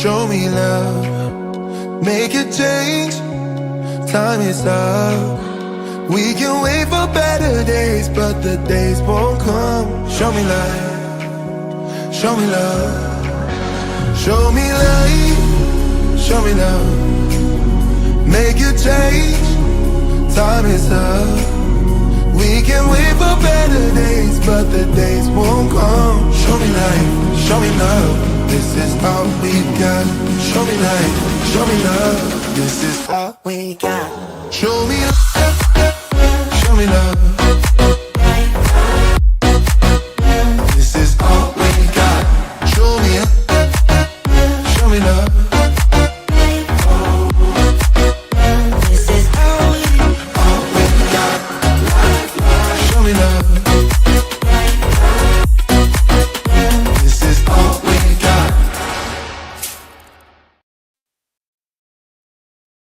Show me love, make a change. Time is up. We can wait for better days, but the days won't come. Show me light, show me love. Show me light, show me love. Make a change. Time is up. We can wait for better days, but the days won't come. Show me light, show me love. This is all we got. Show me light, show me love. This is all we got. Show me love, show me love. This is all we got. Show me love. This is all we got. Show me love. This is all we got.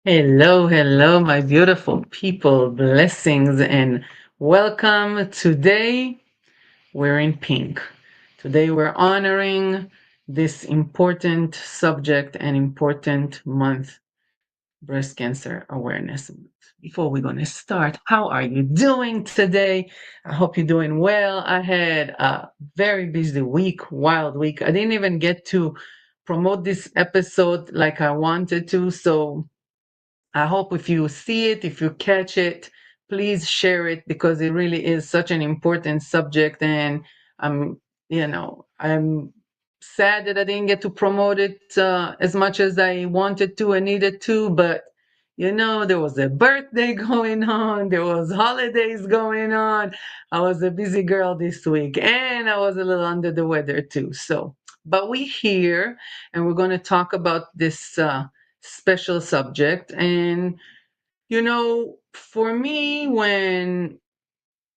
Hello, my beautiful people. Blessings and welcome. Today, we're in pink. Today, we're honoring this important subject and important month, Breast Cancer Awareness Month. Before we're going to start, how are you doing today? I hope you're doing well. I had a very busy week, wild week. I didn't even get to promote this episode like I wanted to. So I hope if you see it, if you catch it, please share it because it really is such an important subject. And I'm sad that I didn't get to promote it as much as I wanted to and needed to. But there was a birthday going on, there was holidays going on. I was a busy girl this week, and I was a little under the weather too. So, but we here, and we're going to talk about this. Special subject. And, for me, when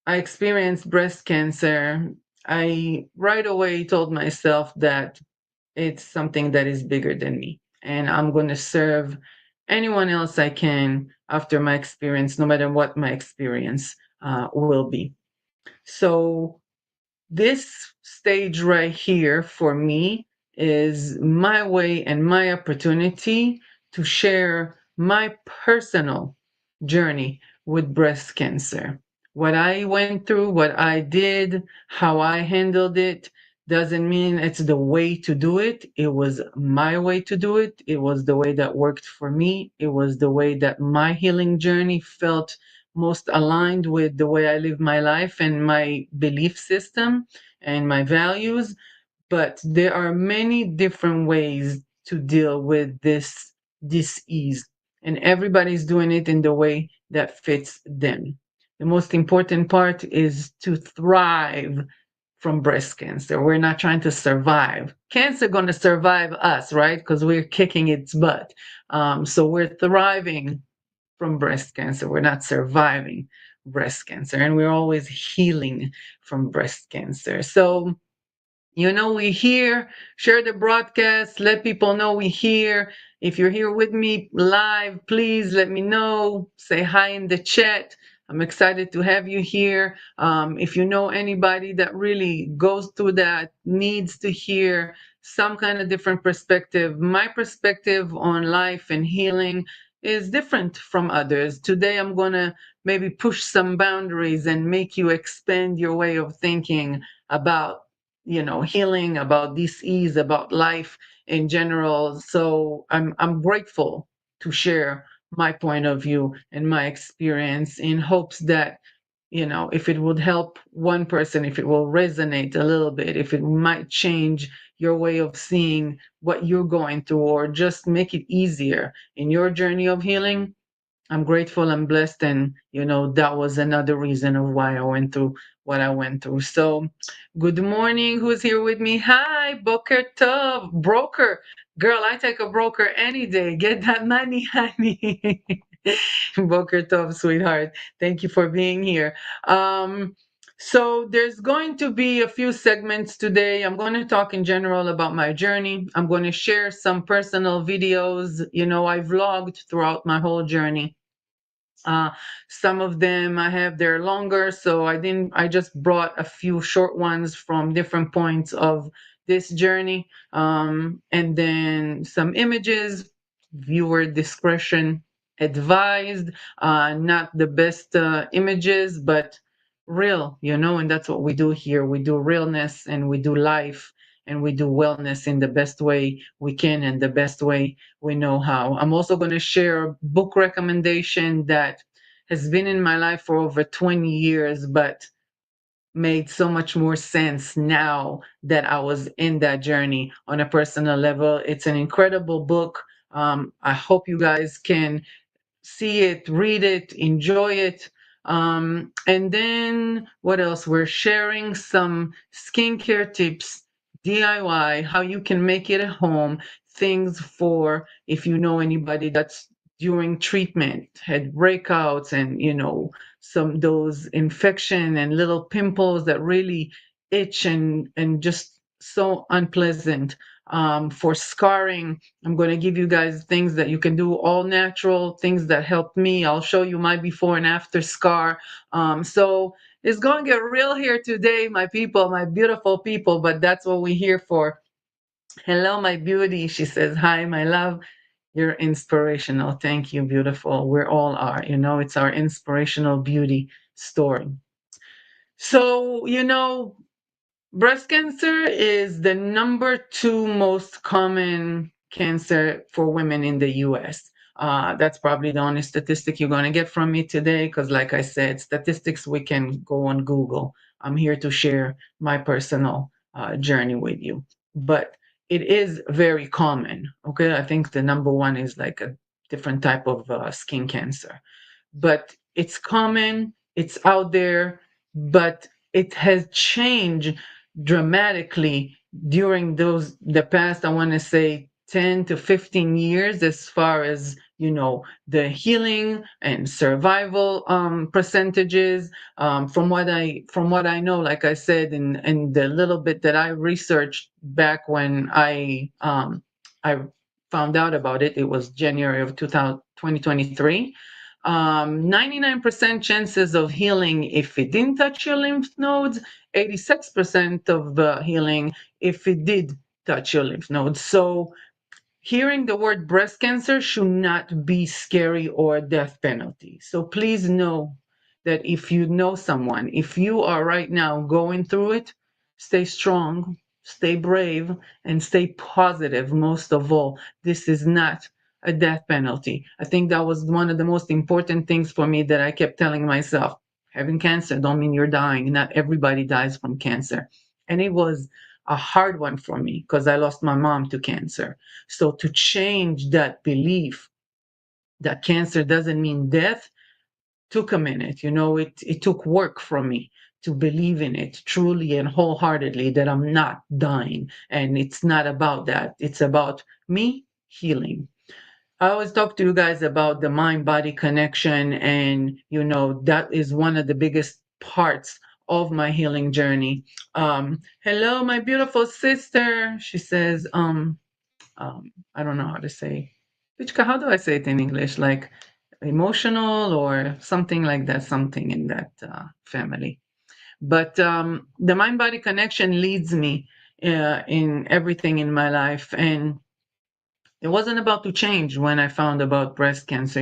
I experienced breast cancer, I right away told myself that it's something that is bigger than me. And I'm going to serve anyone else I can after my experience, no matter what my experience will be. So, this stage right here for me is my way and my opportunity to share my personal journey with breast cancer. What I went through, what I did, how I handled it doesn't mean it's the way to do it. It was my way to do it. It was the way that worked for me. It was the way that my healing journey felt most aligned with the way I live my life and my belief system and my values. But there are many different ways to deal with this disease, and everybody's doing it in the way that fits them. The most important part is to thrive from breast cancer. We're not trying to survive. Cancer going to survive us, right? Because we're kicking its butt. So we're thriving from breast cancer. We're not surviving breast cancer, and we're always healing from breast cancer. So, we here, share the broadcast, let people know we here. If you're here with me live, please let me know. Say hi in the chat. I'm excited to have you here. If you know anybody that really goes through that, needs to hear some kind of different perspective, my perspective on life and healing is different from others. Today, I'm going to maybe push some boundaries and make you expand your way of thinking about healing, about disease, about life in general. So I'm grateful to share my point of view and my experience in hopes that if it would help one person, if it will resonate a little bit, if it might change your way of seeing what you're going through, or just make it easier in your journey of healing. I'm grateful and blessed. And, that was another reason of why I went through what I went through. So, good morning. Who's here with me? Hi, Boker Tov, broker. Girl, I take a broker any day. Get that money, honey. Boker Tov, sweetheart. Thank you for being here. So there's going to be a few segments today. I'm going to talk in general about my journey. I'm going to share some personal videos. I vlogged throughout my whole journey. Uh, some of them I have they're longer, so I just brought a few short ones from different points of this journey. And then some images, viewer discretion advised, not the best images, but real, and that's what we do here. We do realness and we do life and we do wellness in the best way we can and the best way we know how. I'm also going to share a book recommendation that has been in my life for over 20 years, but made so much more sense now that I was in that journey on a personal level. It's an incredible book. I hope you guys can see it, read it, enjoy it. And then what else? We're sharing some skincare tips, DIY, how you can make it at home, things for if you know anybody that's during treatment had breakouts and some those infection and little pimples that really itch and just so unpleasant. For scarring, I'm going to give you guys things that you can do, all natural things that helped me. I'll show you my before and after scar. So it's going to get real here today, my people, my beautiful people, but that's what we're here for. Hello, my beauty. She says, hi, my love. You're inspirational. Thank you, beautiful. We all are. It's our inspirational beauty story. So, breast cancer is the number two most common cancer for women in the US. That's probably the only statistic you're going to get from me today because, like I said, statistics we can go on Google. I'm here to share my personal journey with you. But it is very common. Okay. I think the number one is like a different type of skin cancer. But it's common, it's out there, but it has changed dramatically during the past, I want to say 10 to 15 years, as far as the healing and survival percentages. From what I know, like I said, in the little bit that I researched back when I found out about it, it was January of 2023. 99% chances of healing if it didn't touch your lymph nodes, 86% of healing if it did touch your lymph nodes. So hearing the word breast cancer should not be scary or a death penalty. So please know that if you know someone, if you are right now going through it, stay strong, stay brave, and stay positive. Most of all, this is not a death penalty. I think that was one of the most important things for me that I kept telling myself. Having cancer don't mean you're dying. Not everybody dies from cancer. And it was a hard one for me because I lost my mom to cancer. So to change that belief that cancer doesn't mean death took a minute. It took work from me to believe in it truly and wholeheartedly that I'm not dying. And it's not about that. It's about me healing. I always talk to you guys about the mind body connection, and that is one of the biggest parts of my healing journey. Hello, my beautiful sister. She says, I don't know how to say, Pichka, how do I say it in English? Like emotional or something like that, something in that family. But the mind body connection leads me in everything in my life. And it wasn't about to change when I found about breast cancer,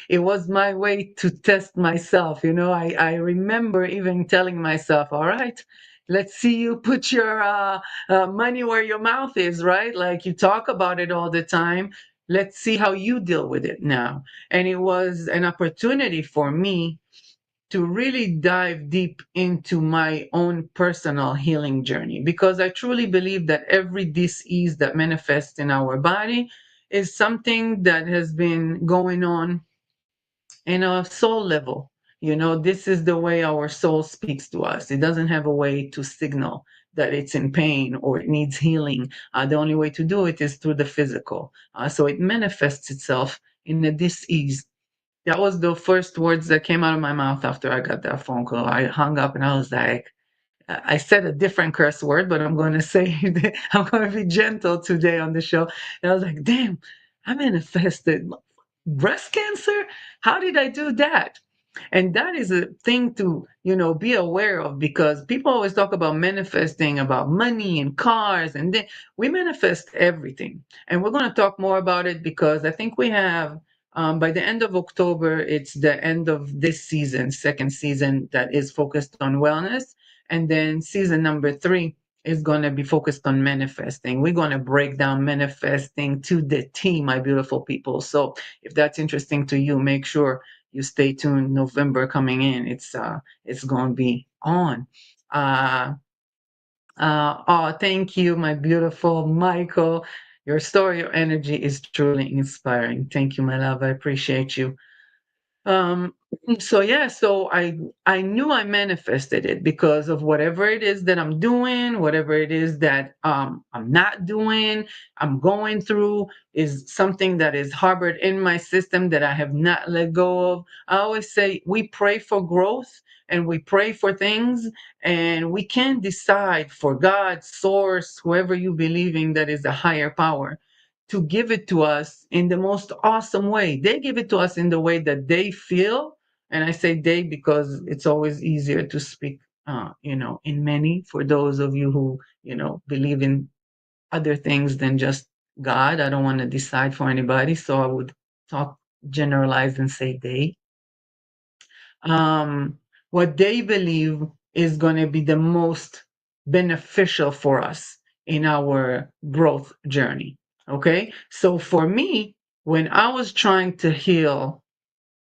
It was my way to test myself, I remember even telling myself, all right, let's see you put your money where your mouth is, right? Like you talk about it all the time. Let's see how you deal with it now. And it was an opportunity for me to really dive deep into my own personal healing journey because I truly believe that every disease that manifests in our body is something that has been going on in a soul level. This is the way our soul speaks to us. It doesn't have a way to signal that it's in pain or it needs healing. The only way to do it is through the physical. So it manifests itself in a disease. That was the first words that came out of my mouth after I got that phone call. I hung up and I was like, I said a different curse word, but I'm going to say, I'm going to be gentle today on the show. And I was like, damn, I manifested breast cancer. How did I do that? And that is a thing to, be aware of, because people always talk about manifesting, about money and cars, and then we manifest everything. And we're going to talk more about it, because I think we have, by the end of October, it's the end of this season, second season, that is focused on wellness. And then season number 3 is going to be focused on manifesting. We're going to break down manifesting to the T, my beautiful people. So if that's interesting to you, make sure you stay tuned. November coming in, it's going to be on. uh oh, thank you, my beautiful Michael. Your story, your energy is truly inspiring. Thank you, my love. I appreciate you. um so yeah, so I knew I manifested it because of whatever it is that I'm doing, whatever it is that I'm not doing, I'm going through, is something that is harbored in my system that I have not let go of. I always say we pray for growth, and we pray for things, and we can decide for God, source, whoever you believe in, that is a higher power, to give it to us in the most awesome way. They give it to us in the way that they feel. And I say they because it's always easier to speak, in many, for those of you who, believe in other things than just God. I don't want to decide for anybody. So I would talk generalize and say they. um, what they believe is going to be the most beneficial for us in our growth journey. Okay. So for me, when I was trying to heal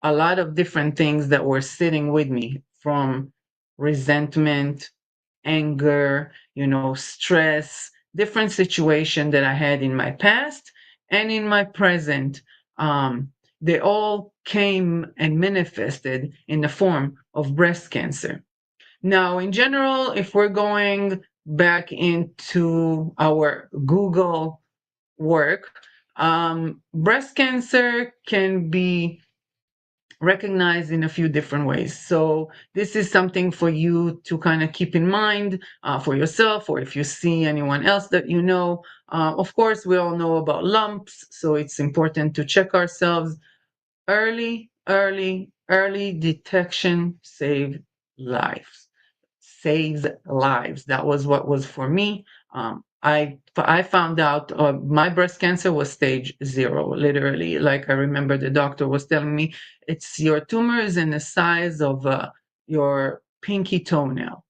a lot of different things that were sitting with me, from resentment, anger, stress, different situation that I had in my past and in my present. They all came and manifested in the form of breast cancer. Now, in general, if we're going back into our Google work, breast cancer can be recognized in a few different ways. So this is something for you to kind of keep in mind, for yourself, or if you see anyone else that you know. Of course, we all know about lumps, so it's important to check ourselves. Early detection saves lives. That was what was for me. I found out my breast cancer was stage 0, literally. Like, I remember the doctor was telling me, it's your tumor is in the size of your pinky toenail.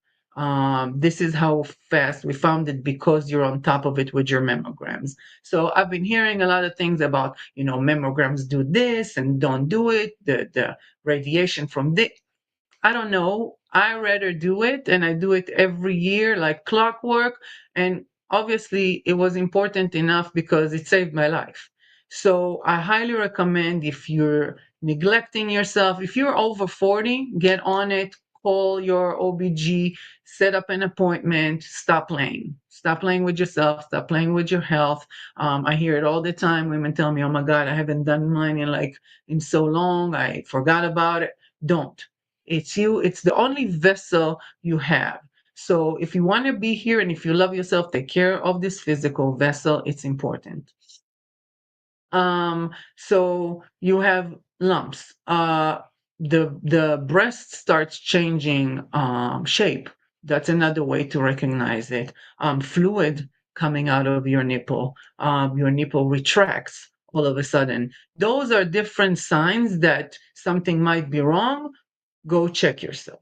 This is how fast we found it, because you're on top of it with your mammograms. So I've been hearing a lot of things about, mammograms do this and don't do it. The radiation from this, I don't know. I rather do it, and I do it every year like clockwork. And obviously, it was important enough because it saved my life. So I highly recommend, if you're neglecting yourself, if you're over 40, get on it, call your OBG, set up an appointment, stop playing. Stop playing with yourself, stop playing with your health. I hear it all the time. Women tell me, oh my God, I haven't done mine in so long. I forgot about it. Don't. It's you. It's the only vessel you have. So if you want to be here, and if you love yourself, take care of this physical vessel. It's important. So you have lumps. The breast starts changing shape. That's another way to recognize it. Fluid coming out of your nipple retracts all of a sudden. Those are different signs that something might be wrong. Go check yourself.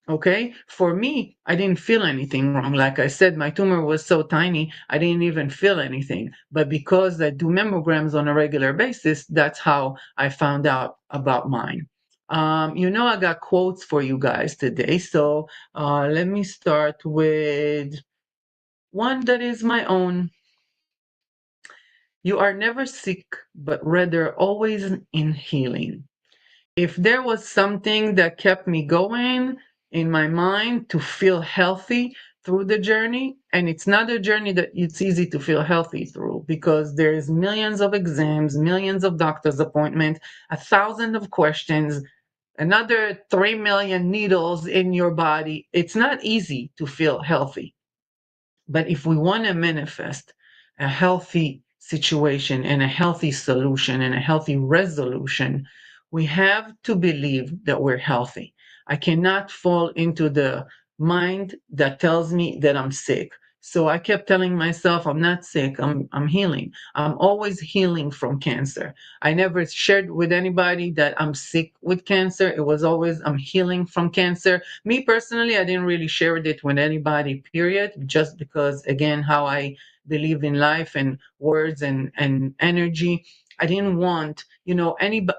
Okay. For me, I didn't feel anything wrong. Like I said, my tumor was so tiny, I didn't even feel anything. But because I do mammograms on a regular basis, that's how I found out about mine. I got quotes for you guys today. So let me start with one that is my own. You are never sick, but rather always in healing. If there was something that kept me going in my mind to feel healthy through the journey, and it's not a journey that it's easy to feel healthy through, because there's millions of exams, millions of doctor's appointments, 1,000 of questions, another 3 million needles in your body. It's not easy to feel healthy. But if we want to manifest a healthy situation and a healthy solution and a healthy resolution, We have to believe that we're healthy. I cannot fall into the mind that tells me that I'm sick. So I kept telling myself, I'm not sick, I'm healing. I'm always healing from cancer. I never shared with anybody that I'm sick with cancer. It was always, I'm healing from cancer. Me personally, I didn't really share it with anybody, period, just because, again, how I believe in life and words and energy. I didn't want,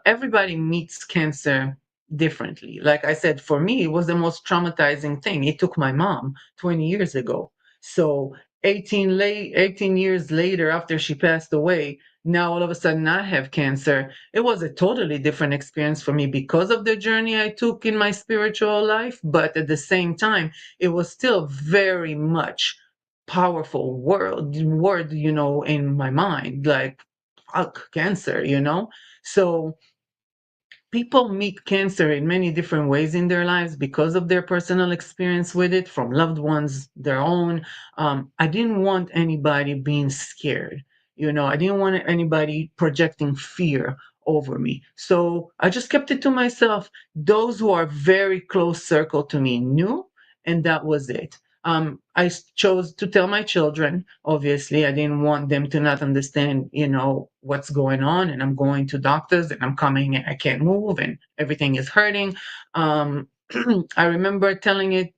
everybody meets cancer differently. Like I said, for me, it was the most traumatizing thing. It took my mom 20 years ago. So 18 years later, after she passed away, now all of a sudden I have cancer. It was a totally different experience for me because of the journey I took in my spiritual life. But at the same time, it was still very much powerful word, in my mind, like fuck cancer. So people meet cancer in many different ways in their lives because of their personal experience with it, from loved ones, their own. I didn't want anybody being scared. I didn't want anybody projecting fear over me. So I just kept it to myself. Those who are very close circle to me knew, and that was it. I chose to tell my children. Obviously, I didn't want them to not understand, what's going on. And I'm going to doctors, and I'm coming, and I can't move, and everything is hurting. Um, I remember telling it,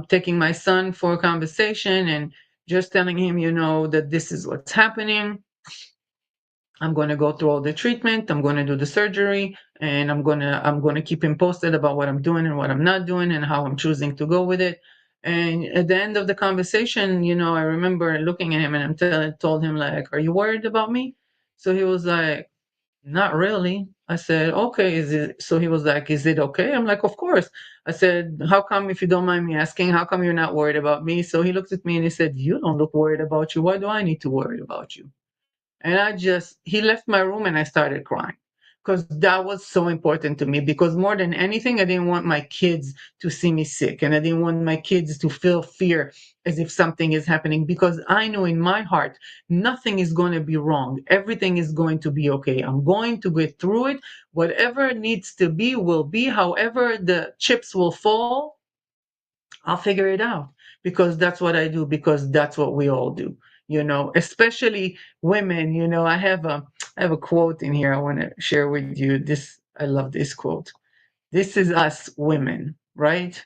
taking my son for a conversation and just telling him, that this is what's happening. I'm going to go through all the treatment. I'm going to do the surgery, and I'm going to keep him posted about what I'm doing and what I'm not doing and how I'm choosing to go with it. And at the end of the conversation, I remember looking at him, and told him, like, "Are you worried about me?" So he was like, "Not really." I said, "Okay, is it?" So he was like, "Is it okay?" I'm like, "Of course." I said, "How come, if you don't mind me asking, how come you're not worried about me?" So he looked at me and he said, "You don't look worried about you. Why do I need to worry about you?" And he left my room, and I started crying because that was so important to me. Because more than anything, I didn't want my kids to see me sick, and I didn't want my kids to feel fear as if something is happening, because I know in my heart nothing is going to be wrong. Everything is going to be okay. I'm going to get through it. Whatever needs to be will be. However, the chips will fall, I'll figure it out, because that's what I do, because that's what we all do, especially women. I have a quote in here I want to share with you. I love this quote. This is us women, right?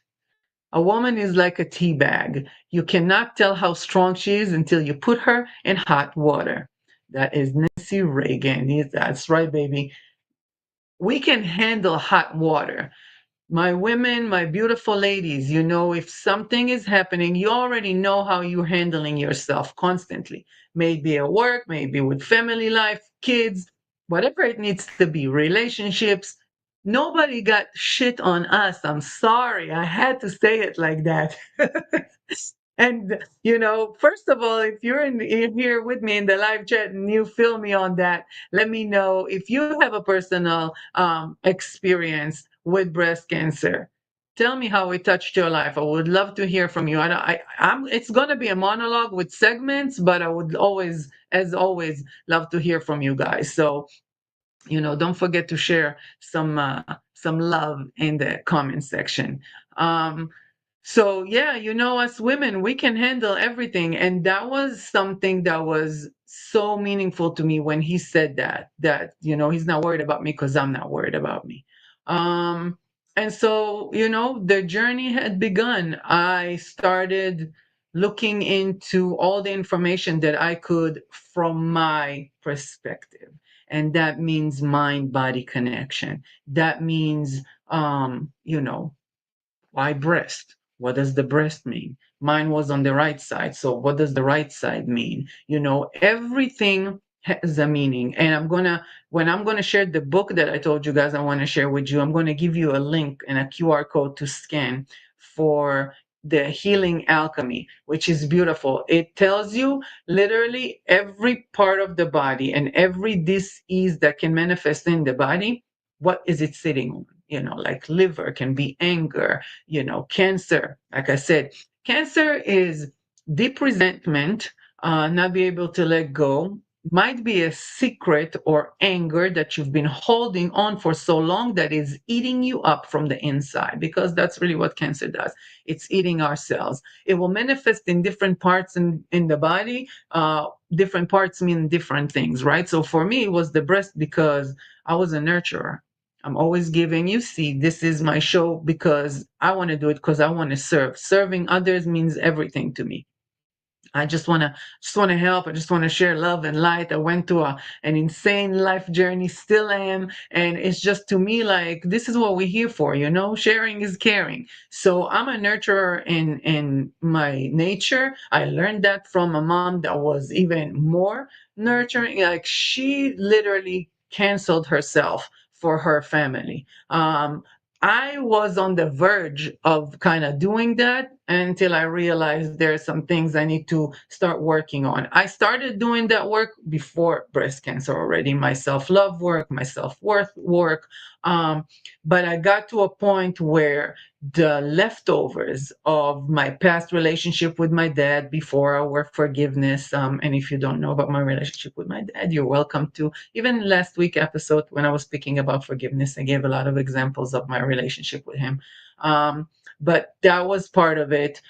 A woman is like a tea bag. You cannot tell how strong she is until you put her in hot water. That is Nancy Reagan. That's right, baby. We can handle hot water. My women, my beautiful ladies, if something is happening, you already know how you're handling yourself constantly. Maybe at work, maybe with family life, kids, whatever it needs to be, relationships. Nobody got shit on us. I'm sorry. I had to say it like that. And first of all, if you're in here with me in the live chat and you feel me on that, let me know if you have a personal experience with breast cancer. Tell me how it touched your life. I would love to hear from you. It's going to be a monologue with segments, but I would always, as always, love to hear from you guys. So don't forget to share some love in the comment section. So yeah, us women, we can handle everything. And that was something that was so meaningful to me when he said that he's not worried about me because I'm not worried about me. And so, the journey had begun. I started looking into all the information that I could from my perspective. And that means mind body connection. That means, why breast? What does the breast mean? Mine was on the right side. So what does the right side mean? Everything has a meaning. And when I'm gonna share the book that I told you guys I want to share with you, I'm gonna give you a link and a QR code to scan for the healing alchemy, which is beautiful. It tells you literally every part of the body and every disease that can manifest in the body, what is it sitting on? Like liver can be anger, cancer. Like I said, cancer is deep resentment, not be able to let go, might be a secret or anger that you've been holding on for so long that is eating you up from the inside, because that's really what cancer does. It's eating our cells. It will manifest in different parts in the body. Different parts mean different things, right? So for me, it was the breast because I was a nurturer. I'm always giving. You see, this is my show because I want to do it because I want to serve. Serving others means everything to me. I just want to help. I just want to share love and light. I went to an insane life journey, still am, and it's just to me like this is what we're here for. Sharing is caring. So I'm a nurturer in my nature. I learned that from a mom that was even more nurturing. Like she literally canceled herself for her family. I was on the verge of kind of doing that until I realized there are some things I need to start working on. I started doing that work before breast cancer already, my self love work, my self worth work. Um, but I got to a point where the leftovers of my past relationship with my dad before our work forgiveness. And if you don't know about my relationship with my dad, you're welcome to. Even last week episode when I was speaking about forgiveness, I gave a lot of examples of my relationship with him. But that was part of it.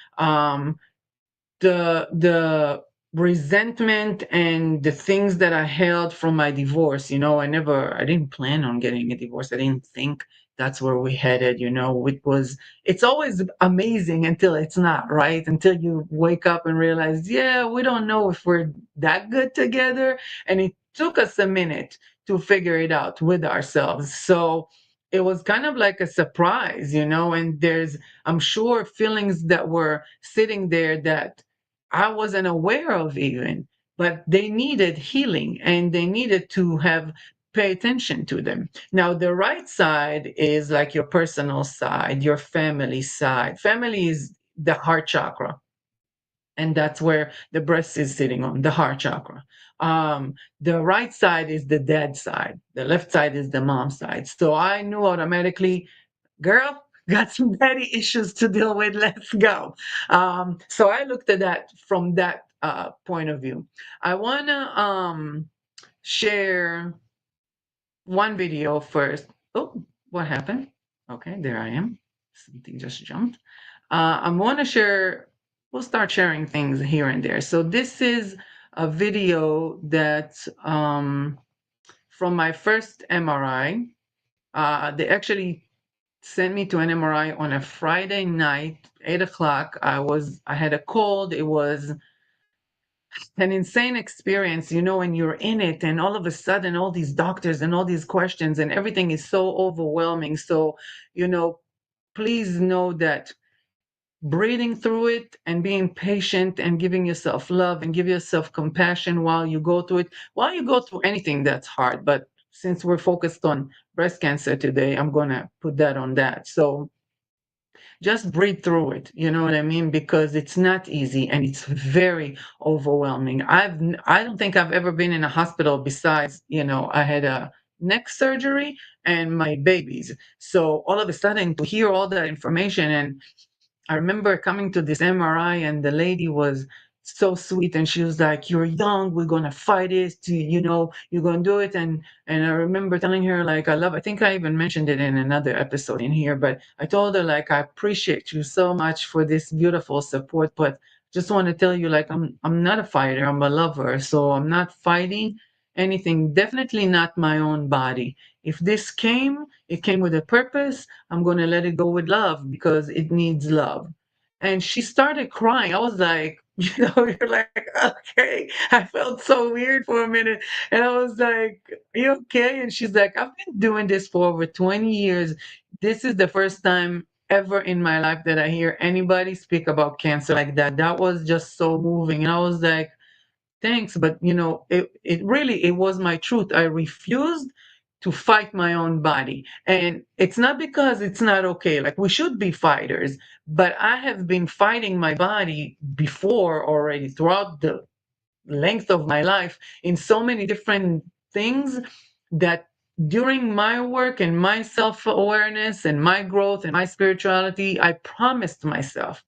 The resentment and the things that I held from my divorce, I didn't plan on getting a divorce. I didn't think that's where we headed. It's always amazing until it's not, right? Until you wake up and realize, yeah, we don't know if we're that good together. And it took us a minute to figure it out with ourselves. So it was kind of like a surprise, and I'm sure feelings that were sitting there that I wasn't aware of even, but they needed healing and they needed to have pay attention to them. Now, the right side is like your personal side, your family side. Family is the heart chakra, and that's where the breast is sitting on the heart chakra. The right side is the dad side, the left side is the mom side. So I knew automatically, girl, got some daddy issues to deal with. Let's go. So I looked at that from that point of view. I want to share one video first. Oh, what happened? Okay, there I am. Something just jumped. I'm going to share, we'll start sharing things here and there. So this is a video that from my first MRI. They actually sent me to an MRI on a Friday night, 8 o'clock. I had a cold. It was an insane experience, when you're in it and all of a sudden all these doctors and all these questions and everything is so overwhelming. So, you know, please know that breathing through it and being patient and giving yourself love and give yourself compassion while you go through it, while you go through anything that's hard. But since we're focused on breast cancer today, I'm going to put that on that. So just breathe through it, you know what I mean, because it's not easy and it's very overwhelming. I don't think I've ever been in a hospital besides, I had a neck surgery and my babies. So all of a sudden to hear all that information, and I remember coming to this MRI and the lady was so sweet and she was like, "You're young, we're gonna fight it, you're gonna do it." And I remember telling her like I think I even mentioned it in another episode in here, but I told her like I appreciate you so much for this beautiful support, but just want to tell you like I'm not a fighter, I'm a lover. So I'm not fighting anything, definitely not my own body. If this came, it came with a purpose. I'm going to let it go with love because it needs love. And she started crying. I was like, you're like, okay. I felt so weird for a minute. And I was like, are you okay? And she's like, I've been doing this for over 20 years. This is the first time ever in my life that I hear anybody speak about cancer like that. That was just so moving. And I was like, thanks, but it was my truth. I refused to fight my own body. And it's not because it's not okay. Like we should be fighters, but I have been fighting my body before already throughout the length of my life in so many different things that during my work and my self-awareness and my growth and my spirituality, I promised myself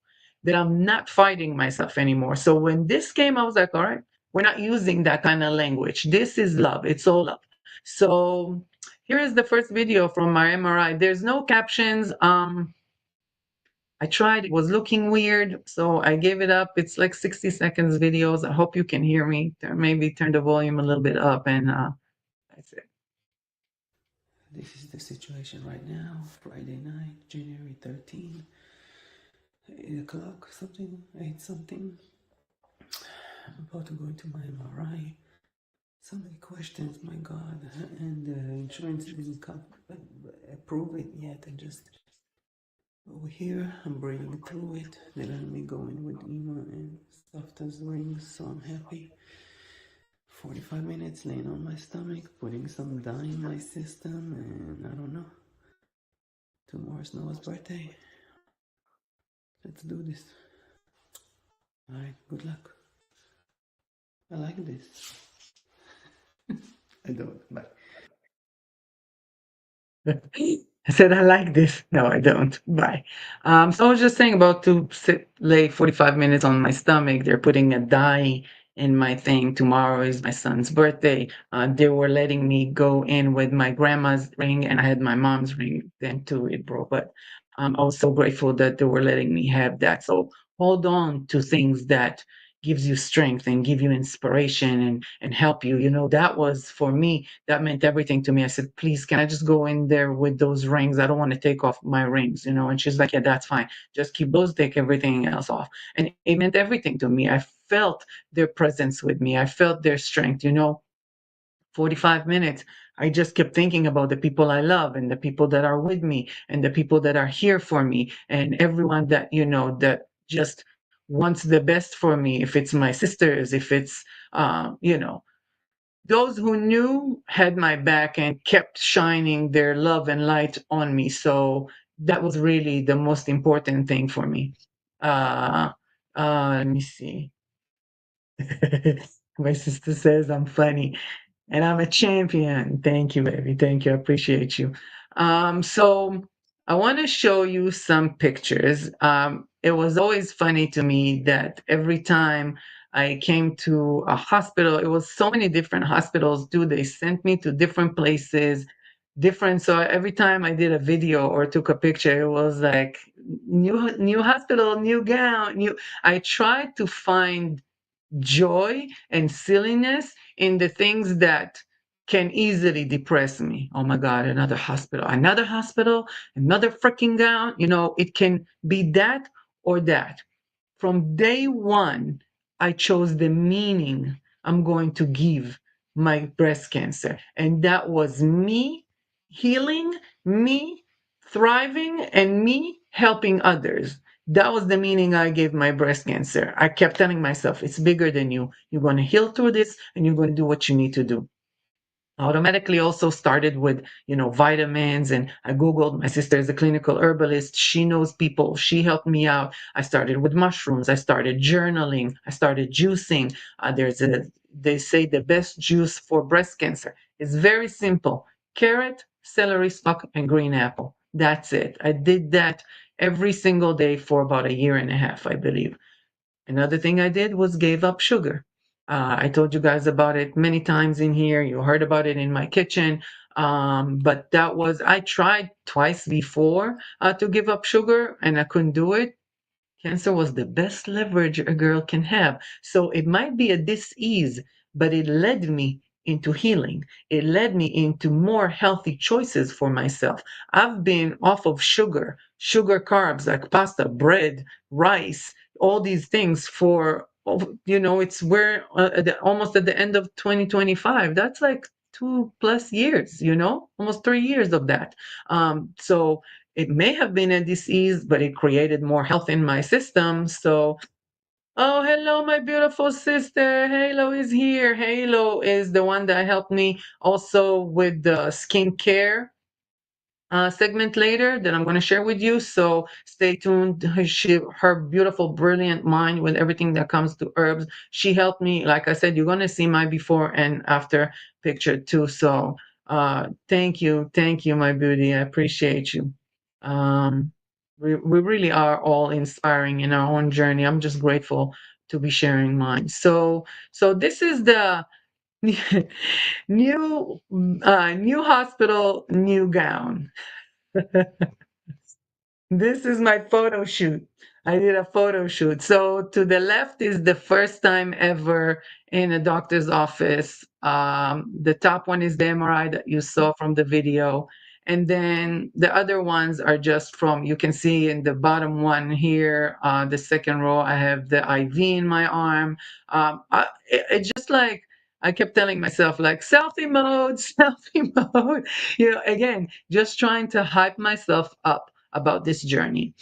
that I'm not fighting myself anymore. So when this came, I was like, all right, We're not using that kind of language. This is love. It's all love. So here is the first video from my MRI. There's no captions. I tried, it was looking weird, so I gave it up. It's like 60 seconds videos. I hope you can hear me. Maybe turn the volume a little bit up, and that's it. This is the situation right now, Friday night, January 13, 8 o'clock, something, 8 something. I'm about to go into my MRI. So many questions, my God, and insurance didn't approve it yet. And just over here, I'm breathing through it. They're letting me go in with EMA and soft as wings, so I'm happy. 45 minutes laying on my stomach, putting some dye in my system, and I don't know. Tomorrow's Noah's birthday. Let's do this. Alright, good luck. I like this. I don't, but I said, I like this. No, I don't. Bye. So I was just saying about to lay 45 minutes on my stomach. They're putting a dye in my thing. Tomorrow is my son's birthday. They were letting me go in with my grandma's ring, and I had my mom's ring then too. It broke, but I was so grateful that they were letting me have that. So hold on to things that gives you strength and give you inspiration and help you. You know, that was for me, that meant everything to me. I said, please, can I just go in there with those rings? I don't want to take off my rings, you know. And she's like, yeah, that's fine. Just keep those, take everything else off. And it meant everything to me. I felt their presence with me. I felt their strength, you know. 45 minutes, I just kept thinking about the people I love and the people that are with me and the people that are here for me and everyone that, you know, that just wants the best for me. If it's my sisters, if it's, you know, those who knew had my back and kept shining their love and light on me. So that was really the most important thing for me. Uh, let me see. My sister says I'm funny and I'm a champion. Thank you, baby. Thank you. I appreciate you. So I want to show you some pictures. It was always funny to me that every time I came to a hospital, it was so many different hospitals too. They sent me to different places, different. So every time I did a video or took a picture, it was like new hospital, new gown, new. I tried to find joy and silliness in the things that can easily depress me. Oh my God, another hospital, another freaking gown. You know, it can be that or that. From day one, I chose the meaning I'm going to give my breast cancer. And that was me healing, me thriving, and me helping others. That was the meaning I gave my breast cancer. I kept telling myself, it's bigger than you. You're going to heal through this and you're going to do what you need to do. Automatically also started with, you know, vitamins, and I googled. My sister is a clinical herbalist. She knows people. She helped me out. I started with mushrooms. I started journaling. I started juicing. They say the best juice for breast cancer is very simple: carrot, celery stalk, and green apple. That's it. I did that every single day for about a year and a half, I believe. Another thing I did was gave up sugar. I told you guys about it many times in here. You heard about it in my kitchen. But that was, I tried twice before to give up sugar and I couldn't do it. Cancer was the best leverage a girl can have. So it might be a dis-ease, but it led me into healing. It led me into more healthy choices for myself. I've been off of sugar carbs like pasta, bread, rice, all these things for, you know, it's where almost at the end of 2025. That's like 2+ years, you know, almost 3 years of that. So it may have been a disease, but it created more health in my system. So, oh, hello, my beautiful sister. Halo is here. Halo is the one that helped me also with the skincare segment later that I'm going to share with you. So stay tuned. Her beautiful, brilliant mind with everything that comes to herbs. She helped me. Like I said, you're going to see my before and after picture too. So thank you, my beauty. I appreciate you. We really are all inspiring in our own journey. I'm just grateful to be sharing mine. So this is the new hospital, new gown. This is my photo shoot. I did a photo shoot. So to the left is the first time ever in a doctor's office. The top one is the MRI that you saw from the video. And then the other ones are just from, you can see in the bottom one here, the second row, I have the IV in my arm. It just like, I kept telling myself like selfie mode, selfie mode, again, just trying to hype myself up about this journey.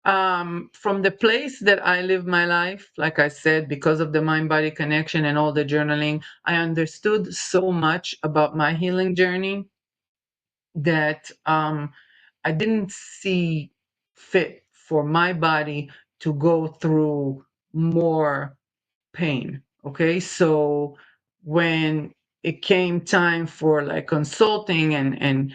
From the place that I live my life, like I said, because of the mind body connection and all the journaling, I understood so much about my healing journey that I didn't see fit for my body to go through more pain. Okay. So when it came time for like consulting and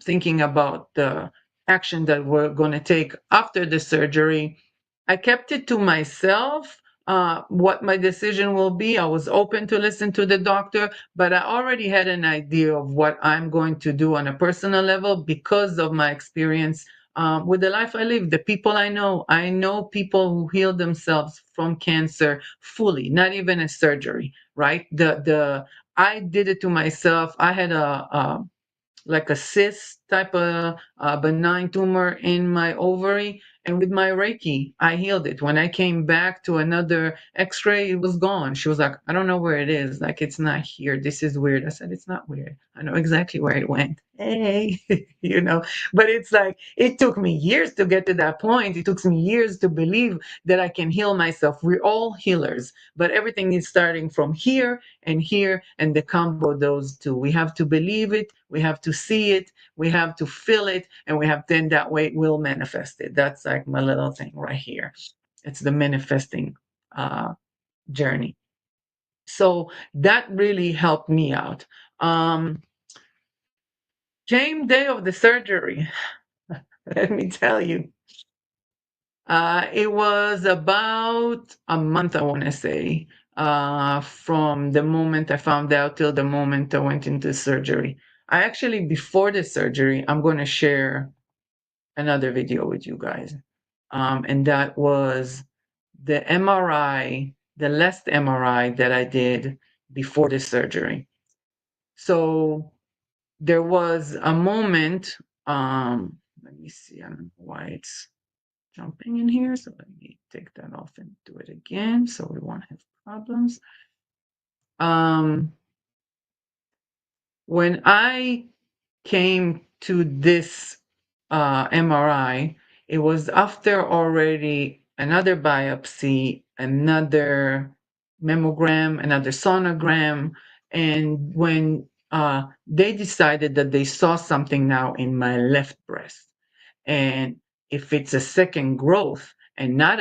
thinking about the action that we're going to take after the surgery, I kept it to myself. What my decision will be. I was open to listen to the doctor, but I already had an idea of what I'm going to do on a personal level because of my experience with the life I live, the people I know. I know people who healed themselves from cancer fully, not even a surgery, right? The I did it to myself. I had a like a cyst type of benign tumor in my ovary. And with my Reiki, I healed it. When I came back to another x ray, it was gone. She was like, I don't know where it is. Like, it's not here. This is weird. I said, it's not weird. I know exactly where it went. Hey, but it's like, it took me years to get to that point. It took me years to believe that I can heal myself. We're all healers, but everything is starting from here and the combo of those two. We have to believe it, we have to see it, we have to feel it, and we have then that way it will manifest it. That's like my little thing right here. It's the manifesting journey. So that really helped me out. Came day of the surgery. Let me tell you. It was about a month, I want to say, from the moment I found out till the moment I went into surgery. I actually, before the surgery, I'm going to share another video with you guys. And that was the MRI, the last MRI that I did before the surgery. So there was a moment, let me see, I don't know why it's jumping in here. So let me take that off and do it again so we won't have problems. When I came to this MRI, it was after already another biopsy, another mammogram, another sonogram. And when they decided that they saw something now in my left breast, and if it's a second growth and not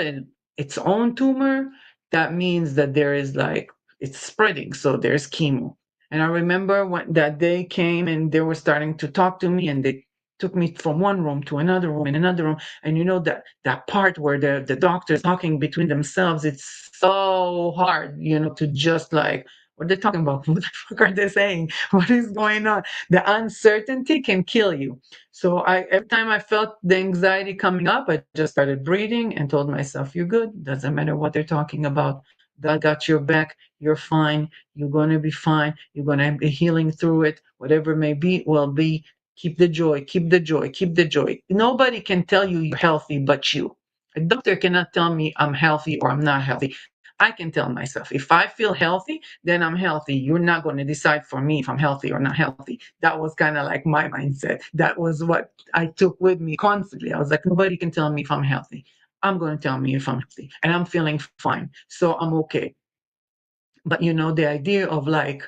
its own tumor, that means that there is like it's spreading. So there's chemo. And I remember when that day came and they were starting to talk to me and they took me from one room to another room and another room. And that part where the doctors talking between themselves, it's so hard, to just like, what they're talking about? What the fuck are they saying? What is going on? The uncertainty can kill you. So every time I felt the anxiety coming up, I just started breathing and told myself, you're good. Doesn't matter what they're talking about. God got your back. You're fine. You're going to be fine. You're going to be healing through it. Whatever it may be, will be. Keep the joy. Keep the joy. Keep the joy. Nobody can tell you you're healthy but you. A doctor cannot tell me I'm healthy or I'm not healthy. I can tell myself if I feel healthy, then I'm healthy. You're not going to decide for me if I'm healthy or not healthy. That was kind of like my mindset. That was what I took with me constantly. I was like, nobody can tell me if I'm healthy. I'm going to tell me if I'm healthy and I'm feeling fine. So I'm okay. But the idea of like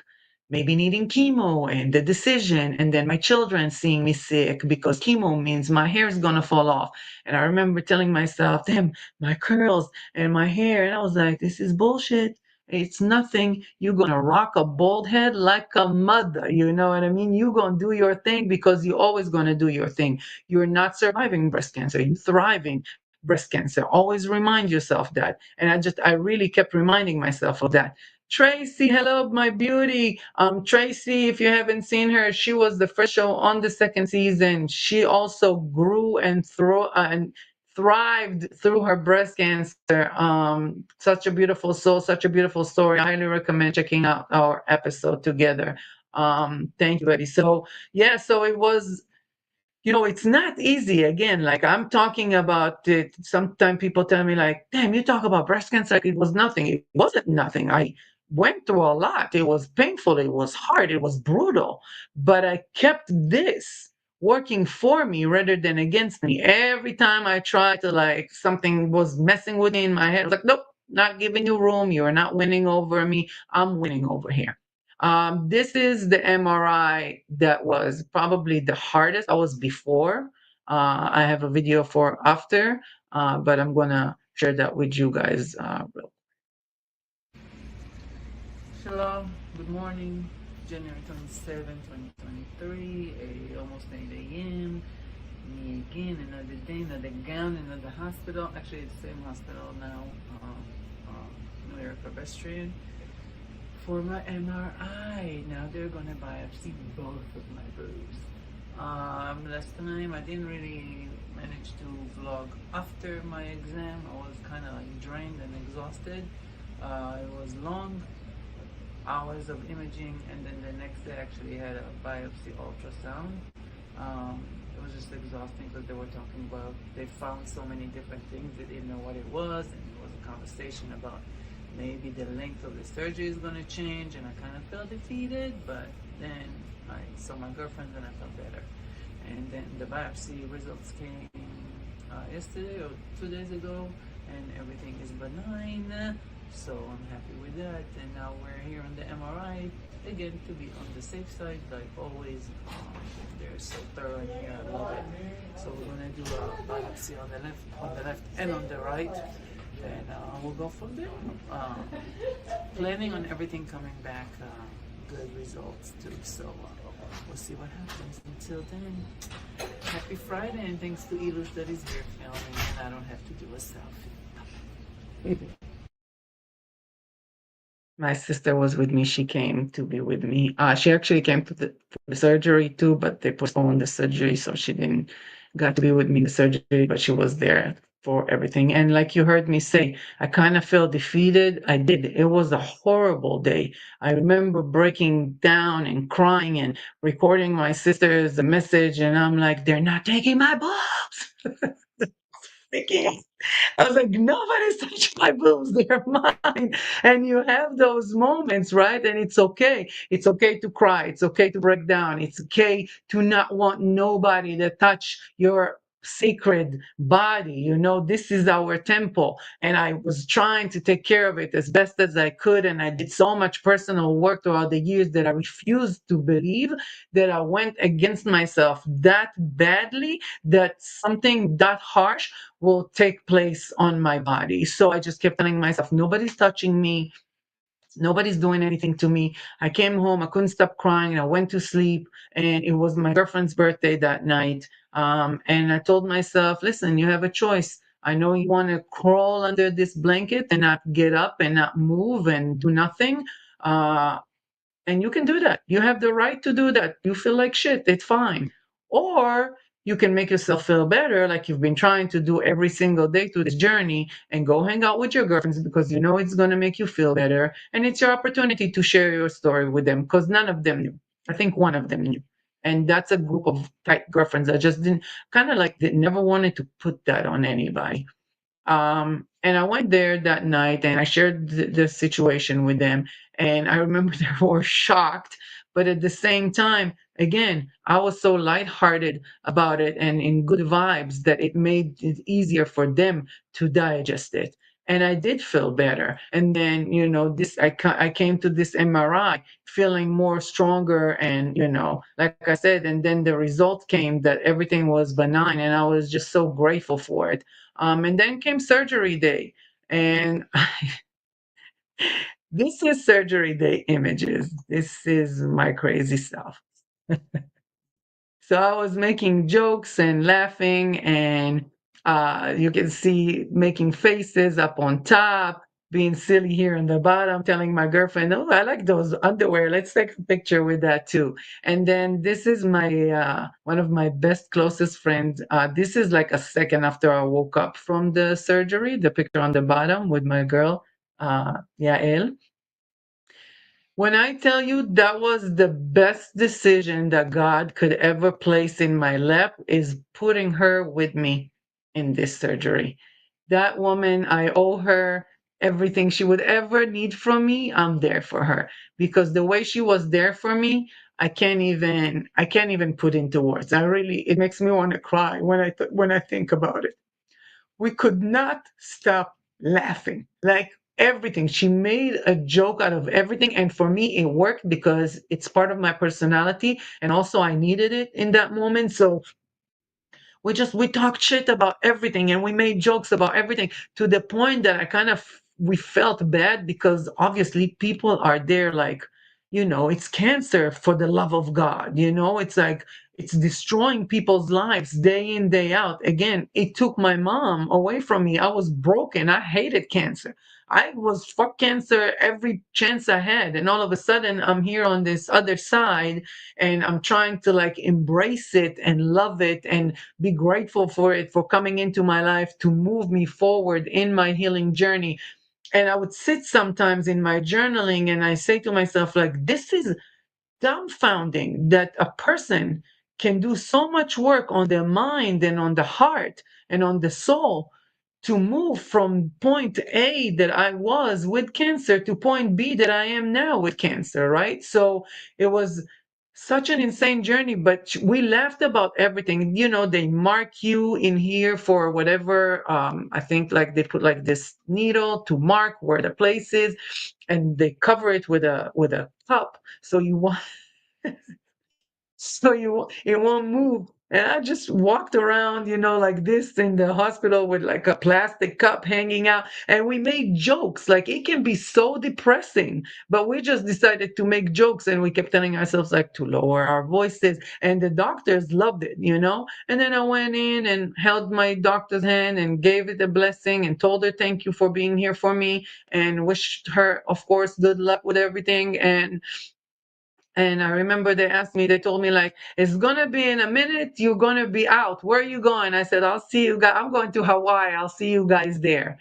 maybe needing chemo and the decision, and then my children seeing me sick because chemo means my hair is gonna fall off. And I remember telling myself, damn, my curls and my hair. And I was like, this is bullshit. It's nothing. You're gonna rock a bald head like a mother. You know what I mean? You're gonna do your thing because you're always gonna do your thing. You're not surviving breast cancer, you're thriving breast cancer. Always remind yourself that. And I really kept reminding myself of that. Tracy, hello, my beauty. Tracy, if you haven't seen her, she was the first show on the second season. She also grew and thrived through her breast cancer. Such a beautiful soul, such a beautiful story. I highly recommend checking out our episode together. Thank you, Eddie. So yeah, so it was, it's not easy. Again, like I'm talking about it. Sometimes people tell me, like, damn, you talk about breast cancer like it was nothing. It wasn't nothing. I went through a lot. It was painful. It was hard. It was brutal. But I kept this working for me rather than against me. Every time I tried to, like, something was messing with me in my head, I was like, nope, not giving you room. You are not winning over me. I'm winning over here. This is the MRI that was probably the hardest. I was before. I have a video for after, but I'm gonna share that with you guys. Hello, good morning. January 27, 2023, almost 8 a.m. Me again, another day, another gown, another hospital. Actually, it's the same hospital now, New York pedestrian. For my MRI. Now they're gonna biopsy both of my boobs. Last time I didn't really manage to vlog after my exam. I was kind of like drained and exhausted. It was long hours of imaging, and then the next day I actually had a biopsy ultrasound. It was just exhausting because they were talking about, they found so many different things, they didn't know what it was, and it was a conversation about maybe the length of the surgery is going to change, and I kind of felt defeated, but then I saw my girlfriend and I felt better. And then the biopsy results came yesterday or 2 days ago, and everything is benign, so I'm happy with that. And now we're here on the MRI again to be on the safe side, like always. They're so thorough in here, I love it. So we're going to do a biopsy on the left and on the right, and we'll go from there. Planning on everything coming back good results too, so we'll see what happens. Until then, happy Friday, and thanks to Elush that is here filming, and I don't have to do a selfie. My sister was with me. She came to be with me. She actually came to for the surgery too, but they postponed the surgery, so she didn't got to be with me in the surgery, but she was there for everything. And like you heard me say, I kind of felt defeated. I did. It was a horrible day. I remember breaking down and crying and recording my sister's message, and I'm like, they're not taking my boobs. Freaking I was like, nobody's touching my boobs, they're mine. And you have those moments, right? And it's okay. It's okay to cry. It's okay to break down. It's okay to not want nobody to touch your sacred body. This is our temple. And I was trying to take care of it as best as I could. And I did so much personal work throughout the years that I refused to believe that I went against myself that badly, that something that harsh will take place on my body. So I just kept telling myself, nobody's touching me. Nobody's doing anything to me. I came home, I couldn't stop crying. I went to sleep, and it was my girlfriend's birthday that night. And I told myself, listen, you have a choice. I know you want to crawl under this blanket and not get up and not move and do nothing. And you can do that. You have the right to do that. You feel like shit, it's fine. Or you can make yourself feel better, like you've been trying to do every single day through this journey, and go hang out with your girlfriends because you know it's going to make you feel better. And it's your opportunity to share your story with them because none of them knew. I think one of them knew. And that's a group of tight girlfriends. I just didn't kind of like, never wanted to put that on anybody. And I went there that night and I shared the situation with them. And I remember they were shocked, but at the same time, again, I was so lighthearted about it and in good vibes that it made it easier for them to digest it. And I did feel better. And then, I came to this MRI feeling more stronger. And, like I said, and then the result came that everything was benign. And I was just so grateful for it. And then came surgery day. And this is surgery day images. This is my crazy stuff. So I was making jokes and laughing, and You can see making faces up on top, being silly here in the bottom, telling my girlfriend, "Oh, I like those underwear. Let's take a picture with that too." And then this is my one of my best closest friends. This is like a second after I woke up from the surgery. The picture on the bottom with my girl, Yael. When I tell you that was the best decision that God could ever place in my lap, is putting her with me in this surgery. That woman, I owe her everything she would ever need from me. I'm there for her because the way she was there for me, I can't even put into words. I really, it makes me want to cry when when I think about it. We could not stop laughing. Like everything. She made a joke out of everything. And for me, it worked because it's part of my personality. And also, I needed it in that moment. So we talked shit about everything and we made jokes about everything to the point that I kind of we felt bad because obviously people are there like, it's cancer, for the love of God. It's like it's destroying people's lives day in day out. Again, it took my mom away from me. I was broken. I hated cancer. I was fuck cancer every chance I had, and all of a sudden I'm here on this other side, and I'm trying to like embrace it and love it and be grateful for it, for coming into my life to move me forward in my healing journey. And I would sit sometimes in my journaling and I say to myself, like, this is dumbfounding that a person can do so much work on their mind and on the heart and on the soul to move from point A that I was with cancer to point B that I am now with cancer, right? So it was such an insane journey, but we laughed about everything. They mark you in here for whatever. I think like they put like this needle to mark where the place is, and they cover it with a cup so you want so it won't move. And I just walked around, like this in the hospital with like a plastic cup hanging out. And we made jokes. Like it can be so depressing, but we just decided to make jokes. And we kept telling ourselves like to lower our voices. And the doctors loved it. And then I went in and held my doctor's hand and gave it a blessing and told her thank you for being here for me and wished her, of course, good luck with everything. And I remember they told me like, it's gonna be in a minute, you're gonna be out. Where are you going? I said, I'll see you guys. I'm going to Hawaii. I'll see you guys there.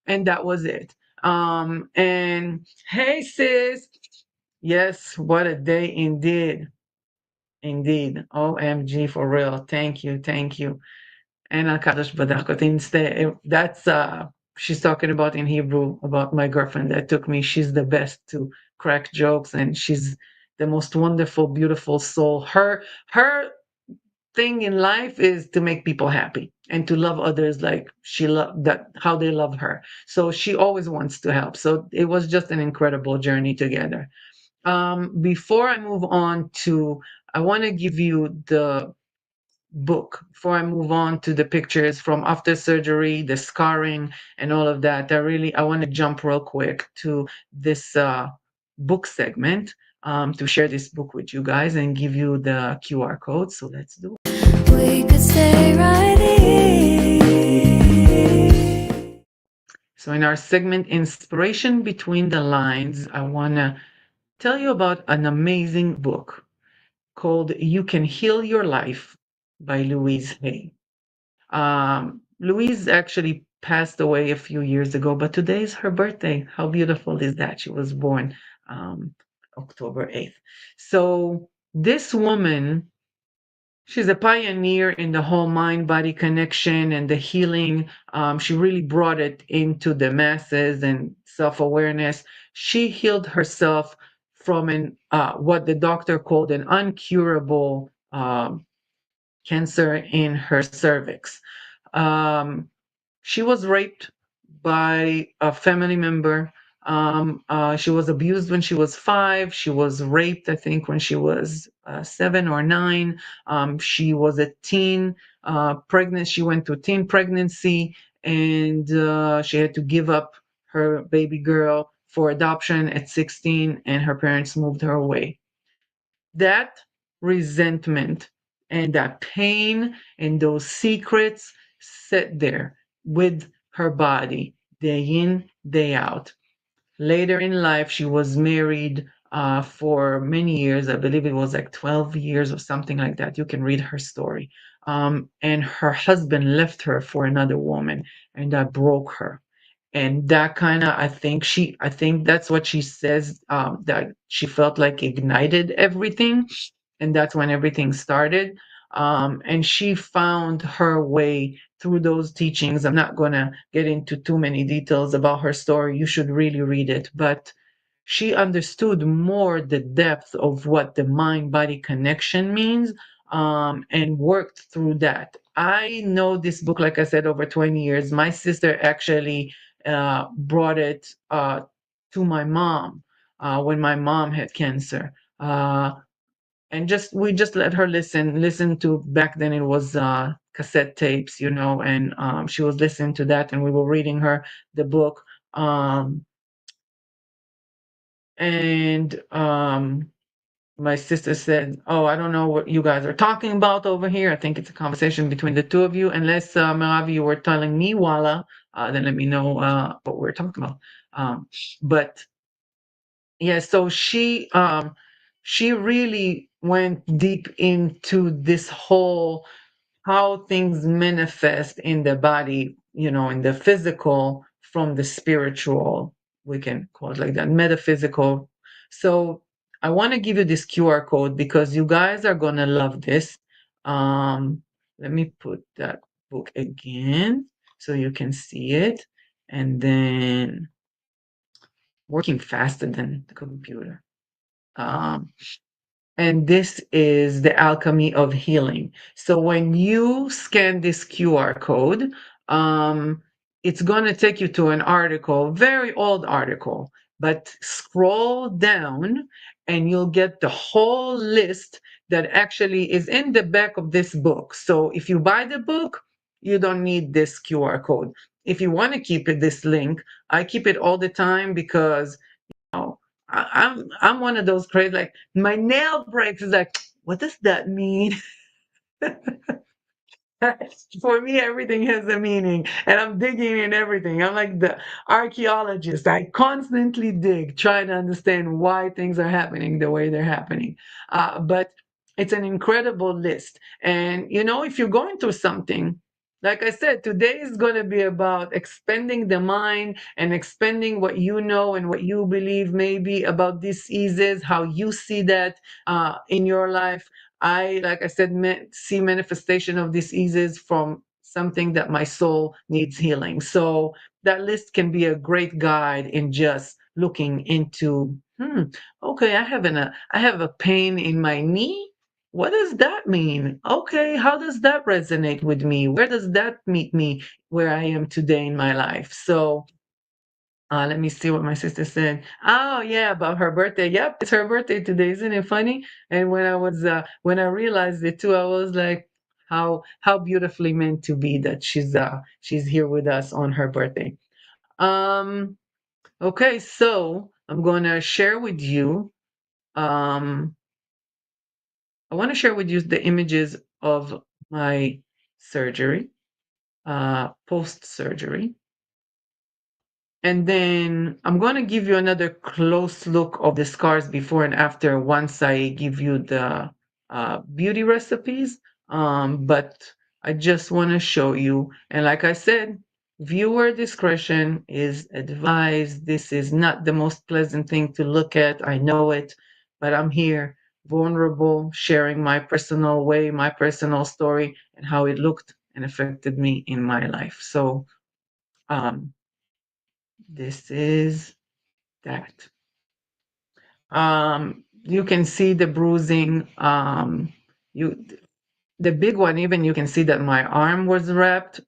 And that was it. And hey sis. Yes, what a day indeed. Indeed. OMG for real. Thank you. Thank you. And Al-Kadosh Badakot. Instead, that's she's talking about in Hebrew about my girlfriend that took me. She's the best to crack jokes, and she's the most wonderful, beautiful soul. Her thing in life is to make people happy and to love others like she loved that how they love her. So she always wants to help. So it was just an incredible journey together. Before I move on to, I want to give you the book before I move on to the pictures from after surgery, the scarring, and all of that. I want to jump real quick to this book segment to share this book with you guys and give you the QR code. So let's do it. We could stay right here. So in our segment, Inspiration Between the Lines, I want to tell you about an amazing book called You Can Heal Your Life by Louise Hay. Louise actually passed away a few years ago, but today is her birthday. How beautiful is that? She was born October 8th. So this woman, she's a pioneer in the whole mind-body connection and the healing. She really brought it into the masses and self-awareness. She healed herself from an what the doctor called an uncurable cancer in her cervix. Um, she was raped by a family member. She was abused when she was 5. She was raped, I think, when she was 7 or 9. She was a teen pregnant. She went through teen pregnancy, and she had to give up her baby girl for adoption at 16, and her parents moved her away. That resentment and that pain and those secrets sit there with her body day in, day out. Later in life, she was married for many years. I believe it was like 12 years or something like that. You can read her story. And her husband left her for another woman, and that broke her. And that kind of, I think that's what she says, that she felt like ignited everything. And that's when everything started. And she found her way through those teachings. I'm not going to get into too many details about her story. You should really read it. But she understood more the depth of what the mind body connection means, and worked through that. I know this book, like I said, over 20 years. My sister actually brought it to my mom when my mom had cancer. And just we just let her listen to, back then it was cassette tapes, and she was listening to that, and we were reading her the book. And my sister said, "Oh, I don't know what you guys are talking about over here. I think it's a conversation between the two of you. Unless, Meravi, you were telling me Walla, then let me know what we're talking about." But yeah, so she really went deep into this whole how things manifest in the body, in the physical from the spiritual. We can call it like that, metaphysical. So I want to give you this QR code because you guys are going to love this. Let me put that book again so you can see it. And then working faster than the computer. Um, and this is the alchemy of healing. So when you scan this QR code, um, it's going to take you to an article, very old article, but scroll down and you'll get the whole list that actually is in the back of this book. So if you buy the book, you don't need this QR code. If you want to keep it, this link, I keep it all the time because know, I'm one of those crazy, like my nail breaks is like, what does that mean? For me, everything has a meaning, and I'm digging in everything. I'm like the archaeologist. I constantly dig, trying to understand why things are happening the way they're happening. But it's an incredible list. And, if you're going through something, like I said, today is going to be about expanding the mind and expanding what you know and what you believe maybe about diseases, how you see that in your life. Like I said, see manifestation of diseases from something that my soul needs healing. So that list can be a great guide in just looking into, okay, I have a pain in my knee. What does that mean? Okay, how does that resonate with me? Where does that meet me where I am today in my life? So let me see what my sister said. Oh yeah, about her birthday. Yep, it's her birthday today. Isn't it funny? And when I realized it too, I was like, how beautifully meant to be that she's here with us on her birthday. Um, okay, so I'm gonna share with you. Um, I want to share with you the images of my surgery, post surgery. And then I'm going to give you another close look of the scars before and after once I give you the beauty recipes. But I just want to show you. And like I said, viewer discretion is advised. This is not the most pleasant thing to look at. I know it, but I'm here, vulnerable, sharing my personal way, my personal story, and how it looked and affected me in my life. So, um, this is that. You can see the bruising. You The big one, even you can see that my arm was wrapped.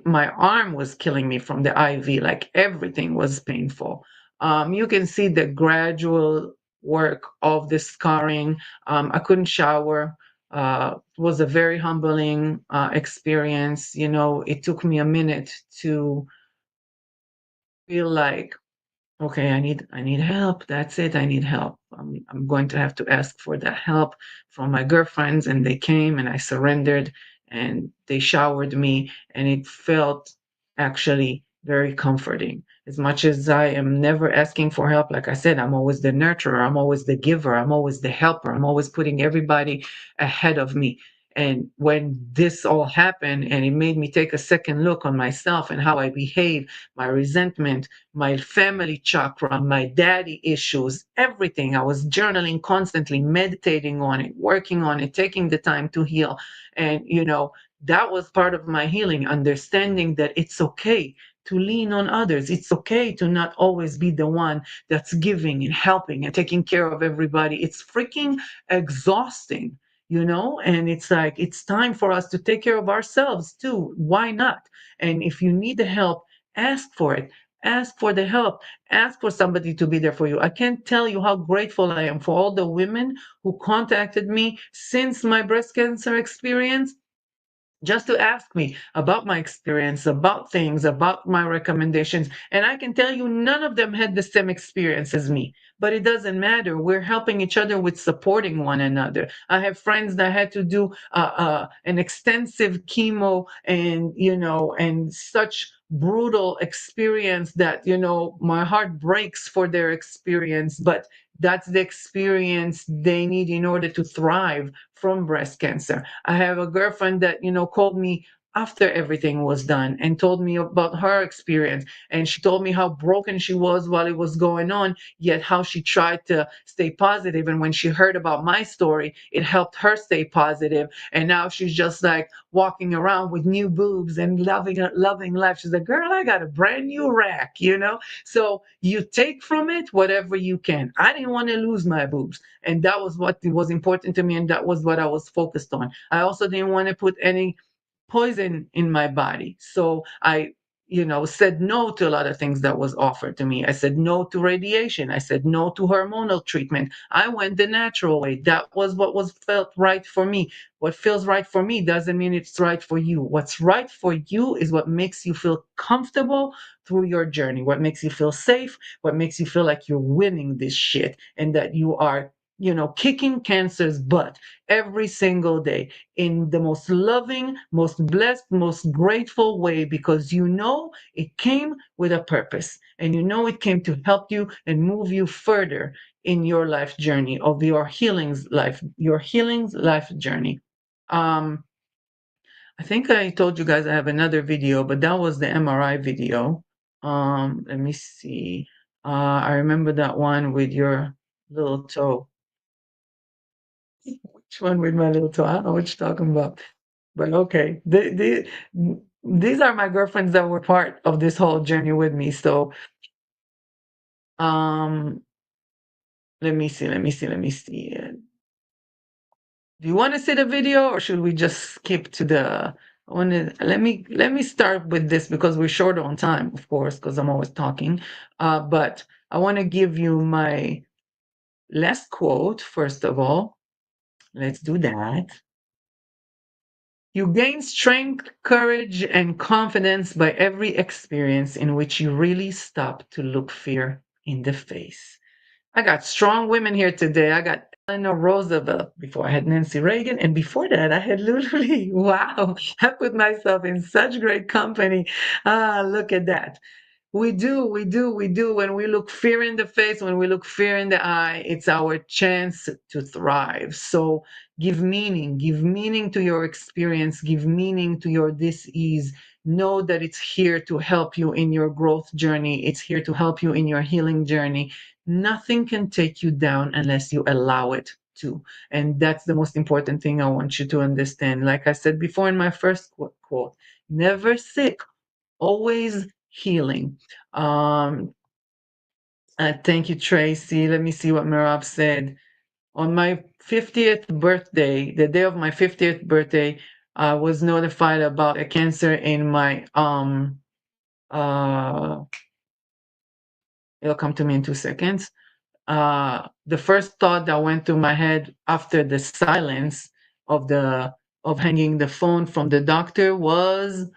My arm was killing me from the IV, like everything was painful. You can see the gradual work of the scarring. I couldn't shower. It was a very humbling experience. It took me a minute to feel like, okay, I need help. That's it. I need help. I'm going to have to ask for that help from my girlfriends, and they came, and I surrendered, and they showered me, and it felt actually very comforting. As much as I am never asking for help, like I said, I'm always the nurturer, I'm always the giver, I'm always the helper, I'm always putting everybody ahead of me. And when this all happened, and it made me take a second look on myself and how I behave, my resentment, my family chakra, my daddy issues, everything. I was journaling constantly, meditating on it, working on it, taking the time to heal. And, that was part of my healing, understanding that it's okay to lean on others. It's okay to not always be the one that's giving and helping and taking care of everybody. It's freaking exhausting, and it's like, it's time for us to take care of ourselves too. Why not? And if you need the help, ask for it. Ask for the help. Ask for somebody to be there for you. I can't tell you how grateful I am for all the women who contacted me since my breast cancer experience, just to ask me about my experience, about things, about my recommendations. And I can tell you, none of them had the same experience as me. But it doesn't matter. We're helping each other with supporting one another. I have friends that had to do an extensive chemo, and such brutal experience that, my heart breaks for their experience. But that's the experience they need in order to thrive from breast cancer. I have a girlfriend that, called me after everything was done and told me about her experience. And she told me how broken she was while it was going on, yet how she tried to stay positive. And when she heard about my story, it helped her stay positive. And now she's just like walking around with new boobs and loving life. She's like, girl, I got a brand new rack. So you take from it whatever you can. I didn't want to lose my boobs. And that was what was important to me. And that was what I was focused on. I also didn't want to put any poison in my body. So I, said no to a lot of things that was offered to me. I said no to radiation. I said no to hormonal treatment. I went the natural way. That was what was felt right for me. What feels right for me doesn't mean it's right for you. What's right for you is what makes you feel comfortable through your journey, what makes you feel safe, what makes you feel like you're winning this shit and that you are, kicking cancer's butt every single day in the most loving, most blessed, most grateful way, because it came with a purpose, and it came to help you and move you further in your life journey of your healing's life journey. Um, I think I told you guys I have another video, but that was the MRI video. Let me see. I remember that one with your little toe. Which one with my little toe? I don't know what you're talking about. But okay, these are my girlfriends that were part of this whole journey with me. So, um, let me see. Do you want to see the video, or should we just skip to the? Let me start with this because we're short on time, of course, because I'm always talking. But I want to give you my last quote first of all. Let's do that. You gain strength, courage, and confidence by every experience in which you really stop to look fear in the face. I got strong women here today. I got Eleanor Roosevelt. Before I had Nancy Reagan, and before that I had Lulu-Lee. Wow, I put myself in such great company. Look at that. We do. When we look fear in the face, when we look fear in the eye, it's our chance to thrive. So give meaning to your experience, give meaning to your dis-ease. Know that it's here to help you in your growth journey. It's here to help you in your healing journey. Nothing can take you down unless you allow it to. And that's the most important thing I want you to understand. Like I said before in my first quote, never sick, always healing. Um, thank you, Tracy. Let me see what Mirab said. On my 50th birthday, the day of my 50th birthday, I was notified about a cancer in my uh it'll come to me in 2 seconds. The first thought that went through my head after the silence of hanging the phone from the doctor was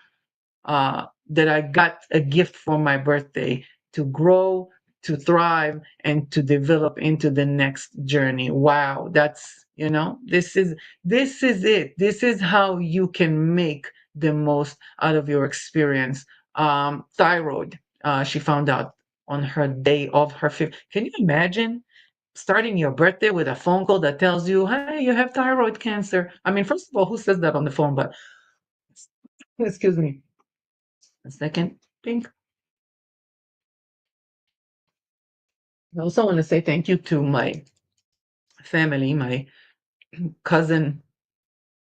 that I got a gift for my birthday to grow, to thrive, and to develop into the next journey. Wow, that's You know, this is it. This is how you can make the most out of your experience. Thyroid. She found out on her day of her fifth. Can you imagine starting your birthday with a phone call that tells you, "Hey, you have thyroid cancer"? I mean, first of all, who says that on the phone? But excuse me, a second. Pink. I also want to say thank you to my family, my cousin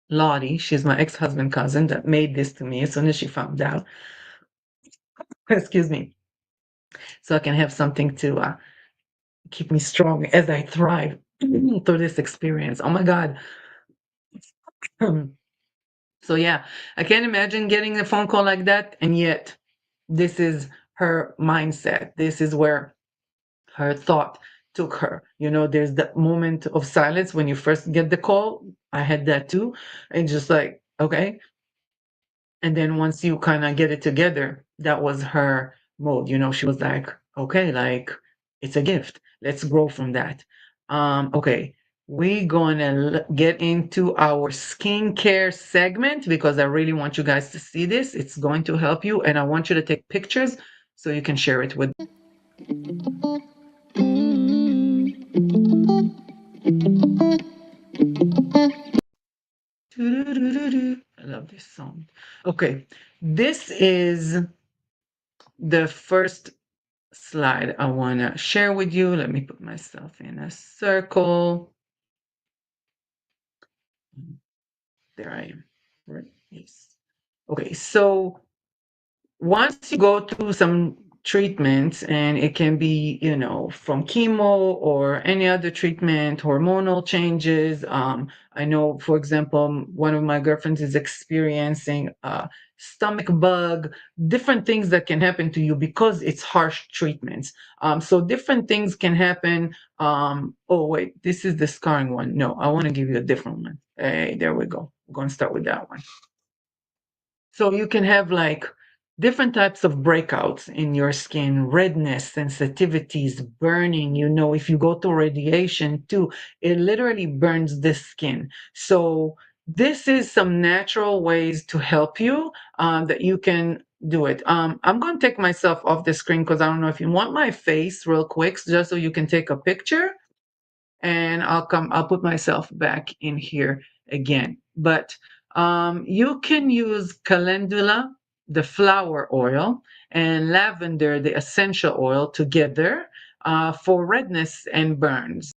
Lottie. She's my ex-husband cousin that made this to me as soon as she found out. Excuse me, so I can have something to keep me strong as I thrive through this experience. Oh my God. So yeah, I can't imagine getting a phone call like that, and yet this is her mindset. This is where her thought took her. You know, there's that moment of silence when you first get the call. I had that too. And just like, okay. And then once you kind of get it together, that was her mode. You know, she was like, okay, like it's a gift. Let's grow from that. Okay. We're gonna get into our skincare segment because I really want you guys to see this. It's going to help you, and I want you to take pictures so you can share it with. I love this song. Okay, this is the first slide I want to share with you. Let me put myself in a circle. There I am. Right. Yes. Okay, so once you go through some treatments, and it can be, you know, from chemo or any other treatment, hormonal changes. I know, for example, one of my girlfriends is experiencing a stomach bug, different things that can happen to you because it's harsh treatments. So different things can happen. Oh wait, this is the scarring one. No, I want to give you a different one. Hey, there we go. We're going to start with that one. So you can have like different types of breakouts in your skin, redness, sensitivities, burning. You know, if you go to radiation too, it literally burns the skin. So this is some natural ways to help you that you can do it. I'm going to take myself off the screen because I don't know if you want my face real quick, just so you can take a picture, and I'll put myself back in here again. But you can use calendula, the flower oil, and lavender, the essential oil, together for redness and burns.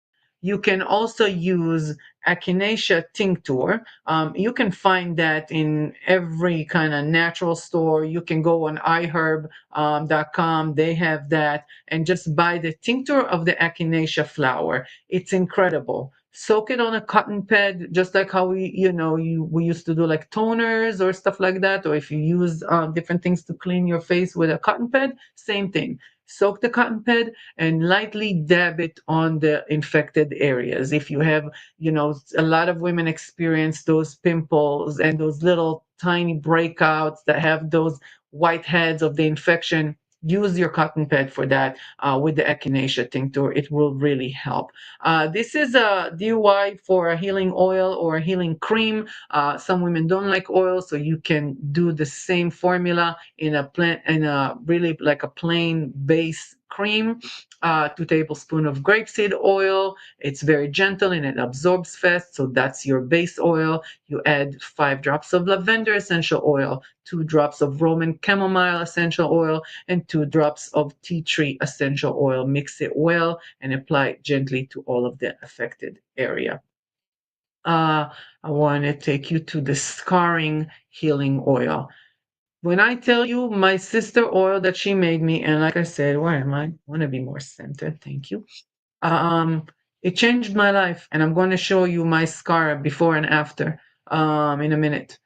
You can also use echinacea tincture. You can find that in every kind of natural store. You can go on iherb.com. They have that, and just buy the tincture of the echinacea flower. It's incredible. Soak it on a cotton pad, just like how we used to do like toners or stuff like that. Or if you use different things to clean your face with a cotton pad, same thing. Soak the cotton pad and lightly dab it on the infected areas. If you have, a lot of women experience those pimples and those little tiny breakouts that have those white heads of the infection. Use your cotton pad for that with the echinacea tincture. It will really help. This is a DUI for a healing oil or a healing cream. Some women don't like oil, so you can do the same formula in a really like a plain base cream. 2 tablespoons of grapeseed oil. It's very gentle and it absorbs fast, so that's your base oil. You add 5 drops of lavender essential oil, 2 drops of Roman chamomile essential oil, and 2 drops of tea tree essential oil. Mix it well and apply it gently to all of the affected area. I want to take you to the scarring healing oil. When I tell you my sister oil that she made me, and like I said, where am I? I want to be more centered. Thank you. Um, it changed my life, and I'm going to show you my scar before and after in a minute.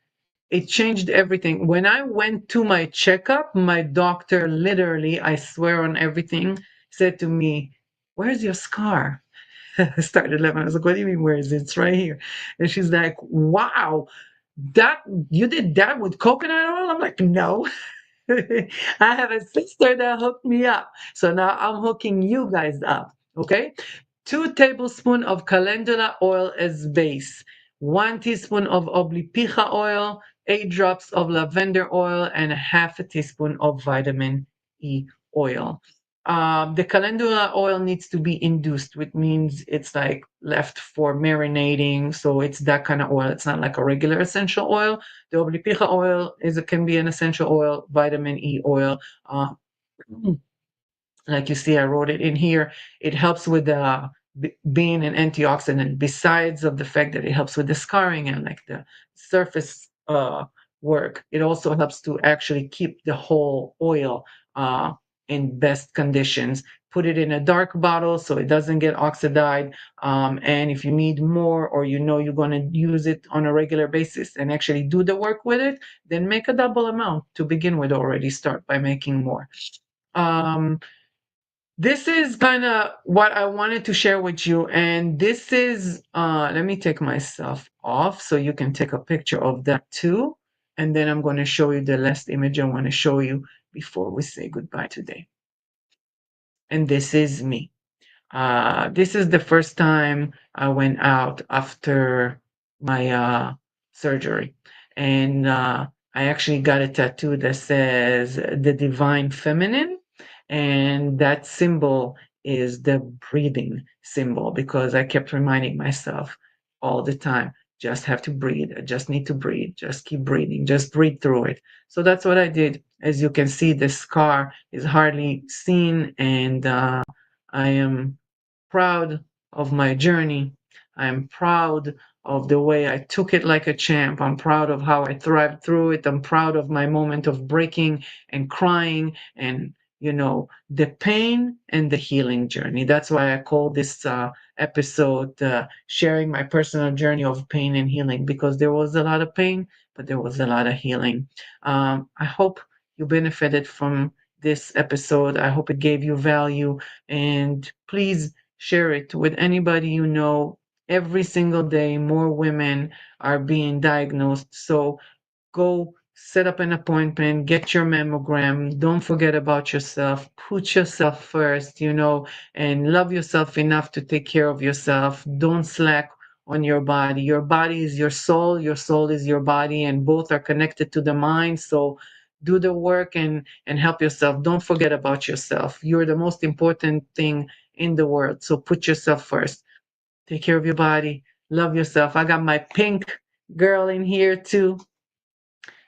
It changed everything. When I went to my checkup, my doctor literally, I swear on everything, said to me, "Where's your scar?" I started laughing. I was like, "What do you mean, where is it? It's right here." And she's like, "Wow, that you did that with coconut oil?" I'm like, "No." I have a sister that hooked me up. So now I'm hooking you guys up. Okay. 2 tablespoons of calendula oil as base, 1 teaspoon of oblipicha oil, 8 drops of lavender oil, and a half a teaspoon of vitamin E oil. The calendula oil needs to be induced, which means it's like left for marinating. So it's that kind of oil. It's not like a regular essential oil. The oblipicha oil can be an essential oil, vitamin E oil. Like you see, I wrote it in here. It helps with being an antioxidant, besides of the fact that it helps with the scarring and like the surface work. It also helps to actually keep the whole oil in best conditions. Put it in a dark bottle so it doesn't get oxidized. And if you need more, or you know you're going to use it on a regular basis and actually do the work with it, then make a double amount to begin with already. Start by making more. This is kind of what I wanted to share with you. And this is, let me take myself off so you can take a picture of that too. And then I'm going to show you the last image I want to show you before we say goodbye today. And this is me. This is the first time I went out after my surgery. And I actually got a tattoo that says the Divine Feminine. And that symbol is the breathing symbol, because I kept reminding myself all the time, just have to breathe. I just need to breathe. Just keep breathing. Just breathe through it. So that's what I did. As you can see, the scar is hardly seen, and I am proud of my journey. I'm proud of the way I took it like a champ. I'm proud of how I thrived through it. I'm proud of my moment of breaking and crying and, the pain and the healing journey. That's why I call this episode sharing my personal journey of pain and healing, because there was a lot of pain, but there was a lot of healing. I hope you benefited from this episode. I hope it gave you value, and please share it with anybody you know. Every single day, more women are being diagnosed. So go set up an appointment, get your mammogram. Don't forget about yourself. Put yourself first, and love yourself enough to take care of yourself. Don't slack on your body. Your body is your soul is your body, and both are connected to the mind. So do the work and help yourself. Don't forget about yourself. You're the most important thing in the world. So put yourself first. Take care of your body. Love yourself. I got my pink girl in here too.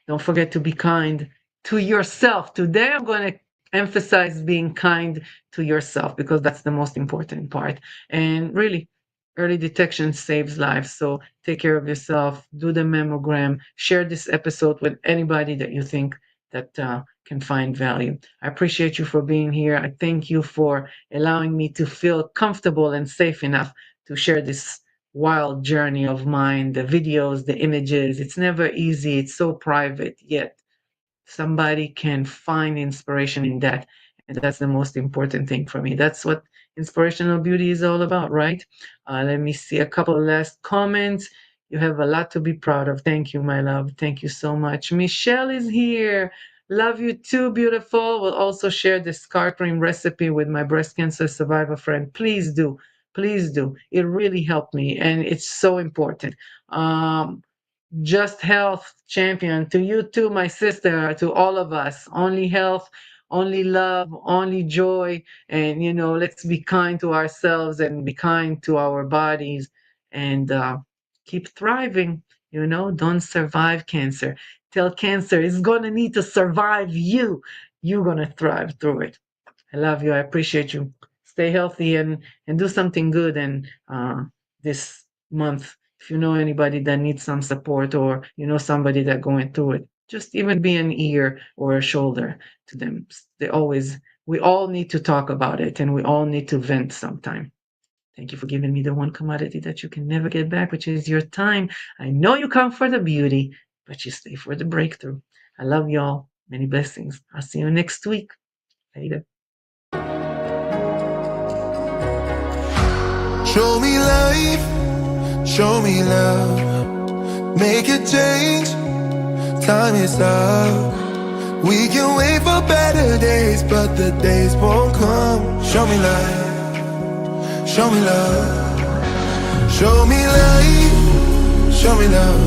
Don't forget to be kind to yourself. Today, I'm going to emphasize being kind to yourself, because that's the most important part. And really, early detection saves lives. So take care of yourself. Do the mammogram. Share this episode with anybody that you think that can find value. I appreciate you for being here. I thank you for allowing me to feel comfortable and safe enough to share this wild journey of mine, the videos, the images. It's never easy. It's so private, yet somebody can find inspiration in that. And that's the most important thing for me. That's what inspirational beauty is all about, right? Let me see a couple of last comments. You have a lot to be proud of. Thank you, my love. Thank you so much. Michelle is here. Love you too, beautiful. We'll also share the scar cream recipe with my breast cancer survivor friend. Please do. Please do. It really helped me, and it's so important. Just health champion, to you too, my sister, to all of us. Only health, only love, only joy. And, let's be kind to ourselves and be kind to our bodies, and keep thriving. Don't survive cancer. Tell cancer it's going to need to survive you. You're going to thrive through it. I love you. I appreciate you. Stay healthy and do something good. And this month, if you know anybody that needs some support, or somebody that going through it, just even be an ear or a shoulder to them. We all need to talk about it, and we all need to vent sometime. Thank you for giving me the one commodity that you can never get back, which is your time. I know you come for the beauty, but you stay for the breakthrough. I love y'all. Many blessings. I'll see you next week. Later. Show me life, show me love, make a change, time is up. We can wait for better days, but the days won't come. Show me life, Show me love. Show me life. Show me love.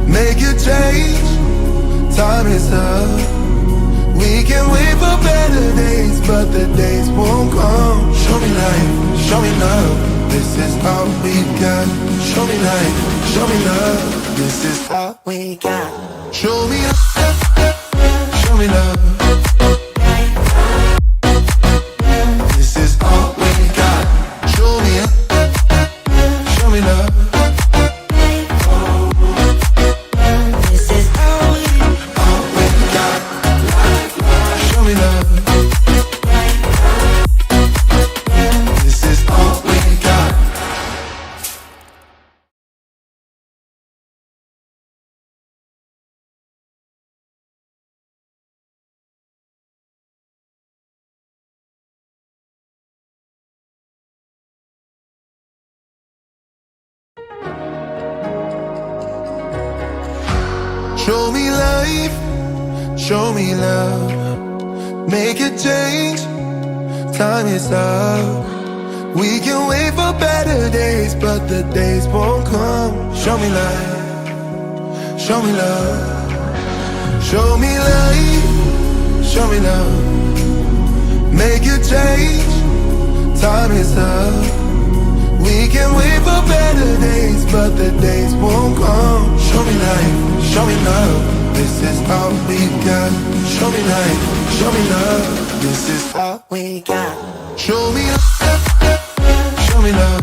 Make a change. Time is up. We can wait for better days, but the days won't come. Show me life. Show me love. This is all we got. Show me life. Show me love. This is all we got. Show me love. Show me love. This is all we got. Show me love. Show me love. This is all we got. Show me love. This is all we got. Show me life, show me love. Make a change, time is up. We can wait for better days, but the days won't come. Show me life, show me love. Show me life, show me love. Make a change, time is up. We can wait for better days, but the days won't come. Show me life, show me love. This is all we got. Show me life, show me love. This is all we got. Show me love, show me love.